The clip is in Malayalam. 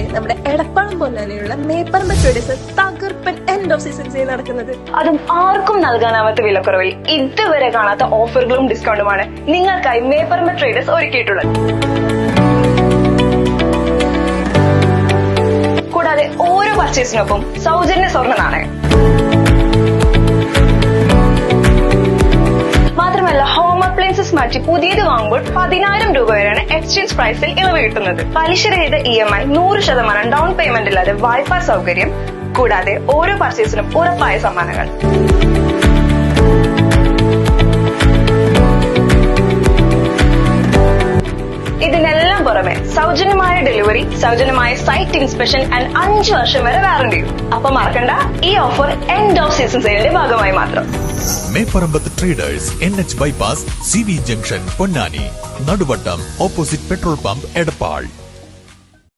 ടൈമില് നമ്മുടെ എടപ്പാളം പൊന്നാനിയുള്ള മേപ്പറമ്പ് ട്രേഡേഴ്സ് തകർപ്പൻ എൻഡ് ഓഫ് സീസൺ സെയിൽ നടക്കുന്നത്. അതും ആർക്കും നൽകാനാവാത്ത വിലക്കുറവിൽ ഇതുവരെ കാണാത്ത ഓഫറുകളും ഡിസ്കൗണ്ടുമാണ് നിങ്ങൾക്കായി മേപ്പറമ്പ് ട്രേഡേഴ്സ് ഒരുക്കിയിട്ടുള്ളത്. കൂടാതെ ഓരോ പർച്ചേസിനൊപ്പം സൗജന്യ സ്വർണ്ണ നാണയം. മാത്രമല്ല ഹോം അപ്ലയൻസസ് മാറ്റി പുതിയത് വാങ്ങുമ്പോൾ 10,000 രൂപ വരെയാണ് എക്സ്ചേഞ്ച് പ്രൈസിൽ ഇളവ് കിട്ടുന്നത്. പലിശരഹിത EMI 100% ഡൗൺ പേയ്മെന്റ് ഇല്ലാതെ വായ്പാ സൗകര്യം, കൂടാതെ ഓരോ പർച്ചേസിനും ഉറപ്പായ സമ്മാനങ്ങൾ. ഇതിനെല്ലാം പുറമെ സൗജന്യമായ ഡെലിവറി, സൗജന്യമായ സൈറ്റ് ഇൻസ്പെക്ഷൻ ആൻഡ് 5 വർഷം വരെ വാറണ്ടിയും. അപ്പൊ മറക്കണ്ട, ഈ ഓഫർ എൻഡ് ഓഫ് സീസൺ സെയിലിന്റെ ഭാഗമായി മാത്രം. Meparambath traders, NH bypass, CV junction, Ponnani, Naduvattam, opposite petrol pump, Edappal.